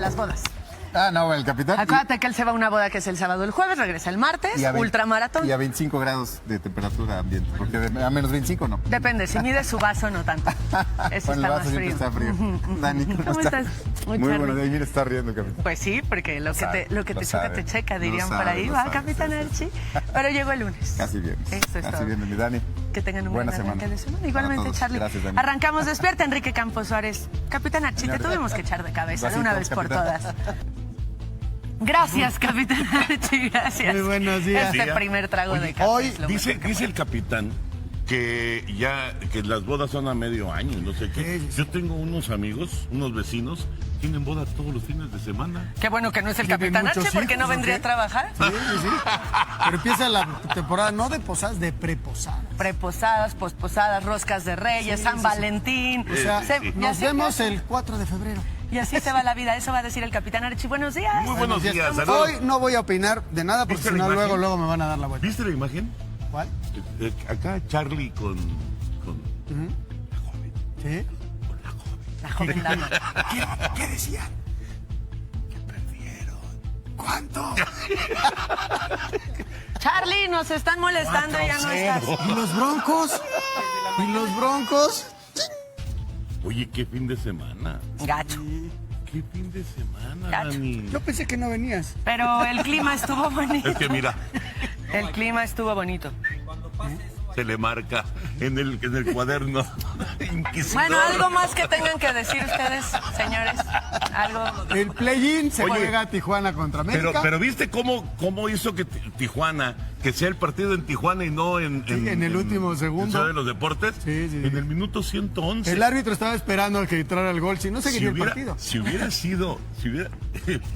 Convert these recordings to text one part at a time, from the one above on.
las bodas. Ah, no, el capitán. Acuérdate que él se va a una boda que es el sábado, el jueves, regresa el martes, ultramaratón. Y a 25 grados de temperatura ambiente, porque a menos 25 no. Depende, si mides su vaso no tanto. Ese Bueno, está más frío. Está frío. Dani, ¿Cómo estás? Muy bueno, de ahí mira, está riendo, capitán. Pues sí, porque lo que te chuca te checa, dirían por ahí, va, capitán Archie. Pero llegó el lunes. Casi bien. Eso es Casi todo. bien, mi Dani. Que tengan un buena buen arranque semana. de semana. Igualmente, Charlie. Gracias, Dani. Arrancamos Despierta, Enrique Campos Suárez. Capitán Archie, te tuvimos que echar de cabeza de una vez por todas. Gracias, capitán Archie, gracias. Muy buenos días. Este primer trago de café. Hoy Dice el capitán que las bodas son a medio año, no sé qué. Yo tengo unos amigos, unos vecinos, tienen bodas todos los fines de semana. Qué bueno que no es el Tienen capitán Archie, muchos porque no hijos, vendría ¿o a qué? trabajar. Sí. Pero empieza la temporada no de posadas, de preposadas. Preposadas, posposadas, roscas de Reyes, San Valentín. O sea, y nos así vemos empieza. el 4 de febrero. Y así se va la vida, eso va a decir el capitán Archie. Buenos días. Muy buenos días, saludos. Hoy no voy a opinar de nada porque ¿Viste si la no imagen? luego me van a dar la vuelta. ¿Viste la imagen? ¿Cuál? Acá Charlie con ¿Sí? La joven dama. ¿Qué decían? Que perdieron. ¿Cuánto? Charlie, nos están molestando, ya no estás. ¿Y los broncos? ¿Y los broncos? Oye, qué fin de semana. Gacho. Qué fin de semana, Gacho. Dani. Yo pensé que no venías. Pero el clima estuvo bonito. Es que mira, El clima estuvo bonito. se le marca en el cuaderno. Inquisidor. Bueno, algo más que tengan que decir ustedes, señores. Algo. El play-in se Oye, juega Tijuana contra América. Pero ¿viste cómo hizo que Tijuana, que sea el partido en Tijuana y no en el último segundo. en Ciudad de los Deportes? Sí. En el minuto 111. El árbitro estaba esperando a que entrara el gol, si no seguiría el partido. Si hubiera,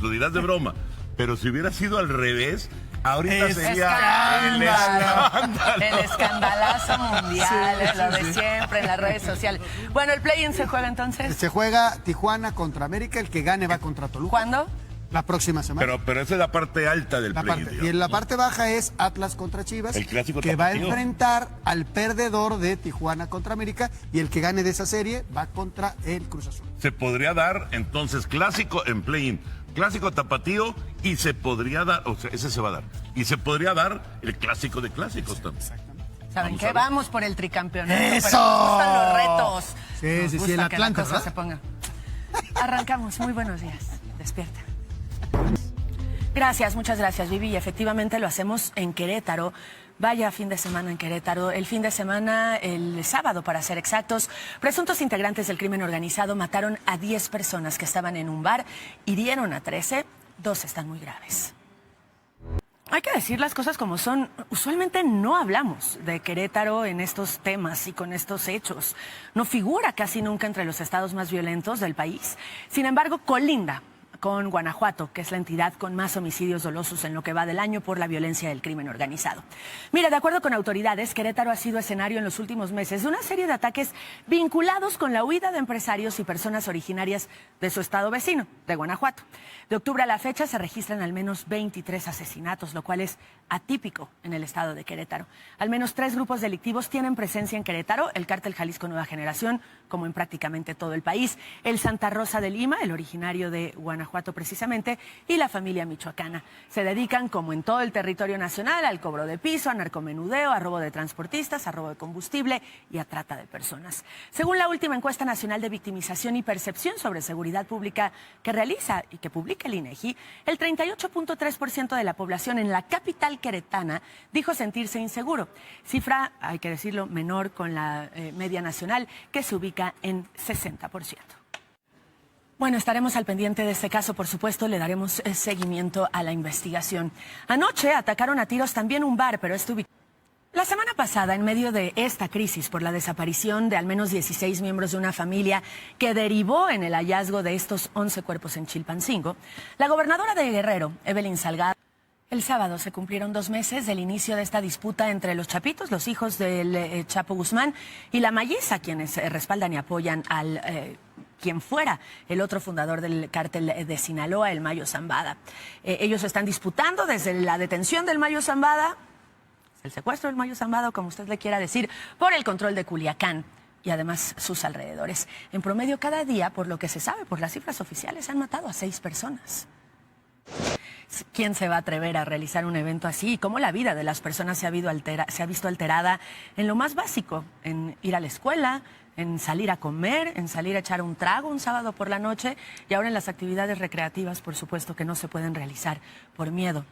lo dirás de broma, pero si hubiera sido al revés, ahorita sería el escándalo. El escandalazo mundial, lo de siempre en las redes sociales. Bueno, el play-in se juega entonces. Se juega Tijuana contra América, el que gane va contra Toluca. ¿Cuándo? La próxima semana. Pero esa es la parte alta del play. Y en la parte baja es Atlas contra Chivas, El clásico que va a tapatío. enfrentar al perdedor de Tijuana contra América, y el que gane de esa serie va contra el Cruz Azul. Se podría dar entonces clásico en play-in, clásico tapatío, y se podría dar, o sea, ese se va a dar, y se podría dar el clásico de clásicos también. ¿Saben Vamos qué? a ver. Vamos por el tricampeonato. ¡Eso! Pero nos gustan los retos. Sí, Nos sí, gusta el que Atlante, la cosa ¿verdad? se ponga. Arrancamos. Muy buenos días. Despierta. Gracias, muchas gracias, Vivi. Y efectivamente lo hacemos en Querétaro. Vaya fin de semana en Querétaro. El fin de semana, el sábado para ser exactos, presuntos integrantes del crimen organizado mataron a 10 personas que estaban en un bar, hirieron a 13, 2 están muy graves. Hay que decir las cosas como son. Usualmente no hablamos de Querétaro en estos temas y con estos hechos. No figura casi nunca entre los estados más violentos del país. Sin embargo, colinda con Guanajuato, que es la entidad con más homicidios dolosos en lo que va del año por la violencia del crimen organizado. Mira, de acuerdo con autoridades, Querétaro ha sido escenario en los últimos meses de una serie de ataques vinculados con la huida de empresarios y personas originarias de su estado vecino, de Guanajuato. De octubre a la fecha se registran al menos 23 asesinatos, lo cual es atípico en el estado de Querétaro. Al menos 3 grupos delictivos tienen presencia en Querétaro: el Cártel Jalisco Nueva Generación, como en prácticamente todo el país, el Santa Rosa de Lima, el originario de Guanajuato precisamente, y la familia michoacana. Se dedican, como en todo el territorio nacional, al cobro de piso, a narcomenudeo, a robo de transportistas, a robo de combustible y a trata de personas. Según la última encuesta nacional de victimización y percepción sobre seguridad pública que realiza y que publica el INEGI, el 38.3% de la población en la capital queretana dijo sentirse inseguro, cifra, hay que decirlo, menor con la media nacional, que se ubica en 60%. Bueno, estaremos al pendiente de este caso, por supuesto, le daremos seguimiento a la investigación. Anoche atacaron a tiros también un bar, pero esto La semana pasada, en medio de esta crisis por la desaparición de al menos 16 miembros de una familia que derivó en el hallazgo de estos 11 cuerpos en Chilpancingo, la gobernadora de Guerrero, Evelyn Salgado, el sábado se cumplieron 2 meses del inicio de esta disputa entre los Chapitos, los hijos del Chapo Guzmán, y la Malliza, quienes respaldan y apoyan al quien fuera el otro fundador del cártel de Sinaloa, el Mayo Zambada. Ellos están disputando desde la detención del Mayo Zambada, el secuestro del Mayo Zambada, como usted le quiera decir, por el control de Culiacán. y además sus alrededores. En promedio, cada día, por lo que se sabe, por las cifras oficiales, han matado a 6 personas. ¿Quién se va a atrever a realizar un evento así? ¿Cómo la vida de las personas se ha visto alterada en lo más básico? En ir a la escuela, en salir a comer, en salir a echar un trago un sábado por la noche, y ahora en las actividades recreativas, por supuesto, que no se pueden realizar por miedo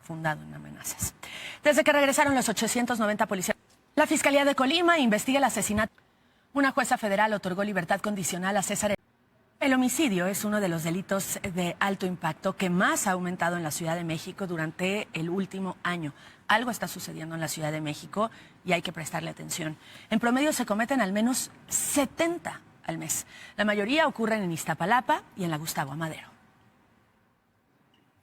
fundado en amenazas. Desde que regresaron los 890 policías, la Fiscalía de Colima investiga el asesinato. Una jueza federal otorgó libertad condicional a César. El homicidio es uno de los delitos de alto impacto que más ha aumentado en la Ciudad de México durante el último año. Algo está sucediendo en la Ciudad de México y hay que prestarle atención. En promedio se cometen al menos 70 al mes. La mayoría ocurren en Iztapalapa y en la Gustavo Amadero.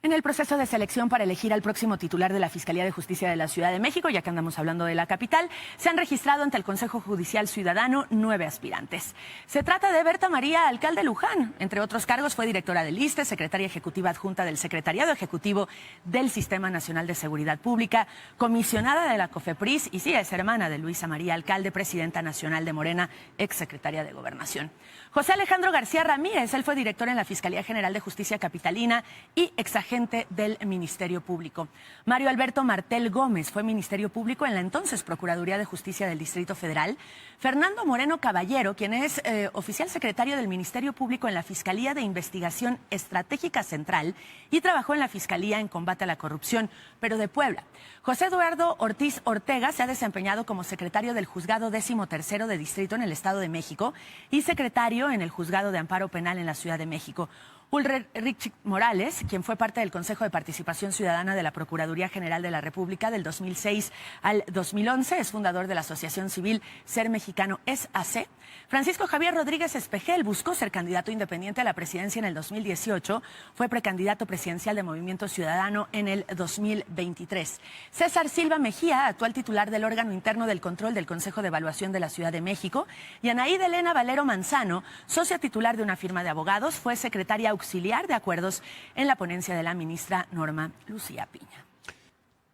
En el proceso de selección para elegir al próximo titular de la Fiscalía de Justicia de la Ciudad de México, ya que andamos hablando de la capital, se han registrado ante el Consejo Judicial Ciudadano 9 aspirantes. Se trata de Berta María Alcalde Luján. Entre otros cargos, fue directora del ISSSTE, secretaria ejecutiva adjunta del Secretariado Ejecutivo del Sistema Nacional de Seguridad Pública, comisionada de la COFEPRIS y sí, es hermana de Luisa María Alcalde, presidenta nacional de Morena, exsecretaria de Gobernación. José Alejandro García Ramírez, él fue director en la Fiscalía General de Justicia Capitalina y exagente del Ministerio Público. Mario Alberto Martel Gómez fue Ministerio Público en la entonces Procuraduría de Justicia del Distrito Federal. Fernando Moreno Caballero, quien es oficial secretario del Ministerio Público en la Fiscalía de Investigación Estratégica Central y trabajó en la Fiscalía en Combate a la Corrupción, pero de Puebla. José Eduardo Ortiz Ortega se ha desempeñado como secretario del Juzgado 13º de Distrito en el Estado de México y secretario en el Juzgado de Amparo Penal en la Ciudad de México. Ulrich Morales, quien fue parte del Consejo de Participación Ciudadana de la Procuraduría General de la República del 2006 al 2011, es fundador de la Asociación Civil Ser Mexicano SAC. Francisco Javier Rodríguez Espejel buscó ser candidato independiente a la presidencia en el 2018, fue precandidato presidencial de Movimiento Ciudadano en el 2023. César Silva Mejía, actual titular del órgano interno del control del Consejo de Evaluación de la Ciudad de México, y Anaída Elena Valero Manzano, socia titular de una firma de abogados, fue secretaria auxiliar de acuerdos en la ponencia de la ministra Norma Lucía Piña.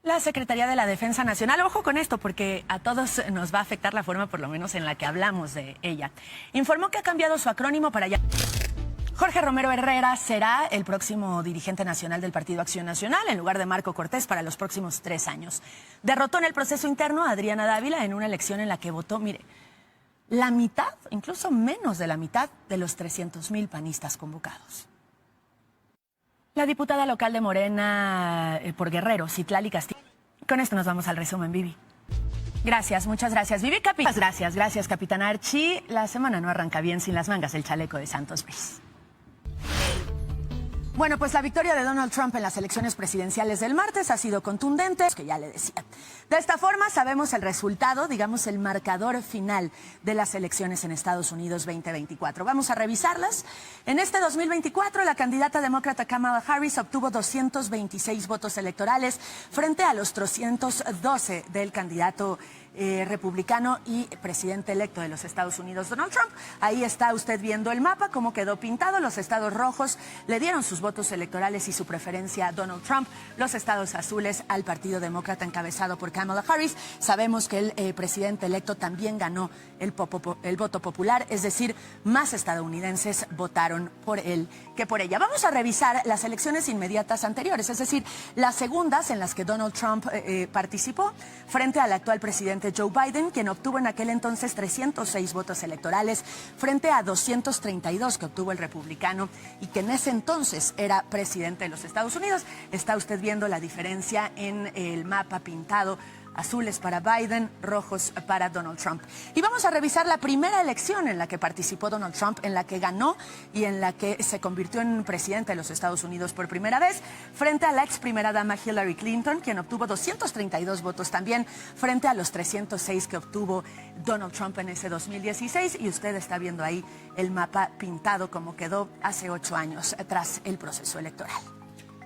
La Secretaría de la Defensa Nacional, ojo con esto porque a todos nos va a afectar la forma por lo menos en la que hablamos de ella, informó que ha cambiado su acrónimo para ya. Jorge Romero Herrera será el próximo dirigente nacional del Partido Acción Nacional en lugar de Marco Cortés para los próximos 3 años. Derrotó en el proceso interno a Adriana Dávila en una elección en la que votó, mire, la mitad, incluso menos de la mitad de los 300,000 panistas convocados. La diputada local de Morena por Guerrero, Citlali Castillo. Con esto nos vamos al resumen, Vivi. Gracias, muchas gracias, Vivi Capi. Gracias, Capitán Archie. La semana no arranca bien sin las mangas del chaleco de Santos Brice. Bueno, pues la victoria de Donald Trump en las elecciones presidenciales del martes ha sido contundente, que ya le decía. De esta forma sabemos el resultado, digamos el marcador final de las elecciones en Estados Unidos 2024. Vamos a revisarlas. En este 2024, la candidata demócrata Kamala Harris obtuvo 226 votos electorales frente a los 312 del candidato republicano y presidente electo de los Estados Unidos, Donald Trump. Ahí está usted viendo el mapa, cómo quedó pintado. Los estados rojos le dieron sus votos electorales y su preferencia a Donald Trump. Los estados azules al Partido Demócrata encabezado por Kamala Harris. Sabemos que el presidente electo también ganó el voto popular, es decir, más estadounidenses votaron por él que por ella. Vamos a revisar las elecciones inmediatas anteriores, es decir, las segundas en las que Donald Trump participó frente al actual presidente Joe Biden, quien obtuvo en aquel entonces 306 votos electorales frente a 232 que obtuvo el republicano y que en ese entonces era presidente de los Estados Unidos. Está usted viendo la diferencia en el mapa pintado. Azules para Biden, rojos para Donald Trump. Y vamos a revisar la primera elección en la que participó Donald Trump, en la que ganó y en la que se convirtió en presidente de los Estados Unidos por primera vez, frente a la ex primera dama Hillary Clinton, quien obtuvo 232 votos también, frente a los 306 que obtuvo Donald Trump en ese 2016. Y usted está viendo ahí el mapa pintado como quedó hace 8 años tras el proceso electoral.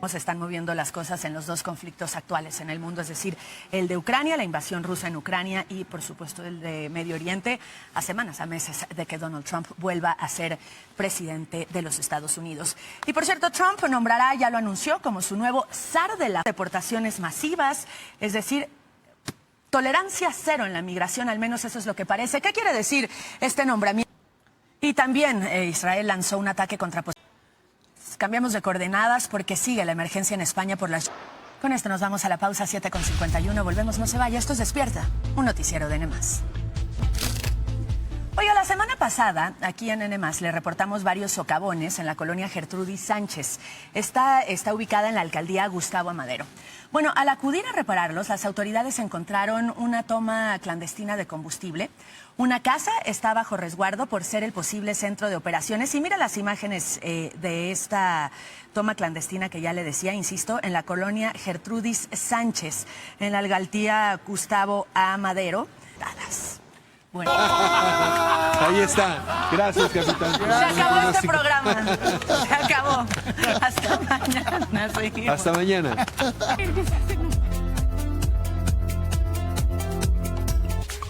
Se están moviendo las cosas en los dos conflictos actuales en el mundo, es decir, el de Ucrania, la invasión rusa en Ucrania y, por supuesto, el de Medio Oriente, a semanas, a meses de que Donald Trump vuelva a ser presidente de los Estados Unidos. Y, por cierto, Trump nombrará, ya lo anunció, como su nuevo zar de las deportaciones masivas, es decir, Tolerancia cero en la migración, al menos eso es lo que parece. ¿Qué quiere decir este nombramiento? Y también Israel lanzó un ataque contra... Cambiamos de coordenadas porque sigue la emergencia en España por las... Con esto nos vamos a la pausa 7:51. Volvemos, no se vaya. Esto es Despierta, un noticiero de N+. Oiga, la semana pasada, aquí en N+, le reportamos varios socavones en la colonia Gertrudis Sánchez. Está ubicada en la alcaldía Gustavo Amadero. Bueno, al acudir a repararlos, las autoridades encontraron una toma clandestina de combustible. Una casa está bajo resguardo por ser el posible centro de operaciones. Y mira las imágenes de esta toma clandestina que ya le decía, insisto, en la colonia Gertrudis Sánchez, en la alcaldía Gustavo Amadero. Bueno. Ahí está. Gracias, capitán. Se acabó este programa. Se acabó. Hasta mañana. Seguimos. Hasta mañana.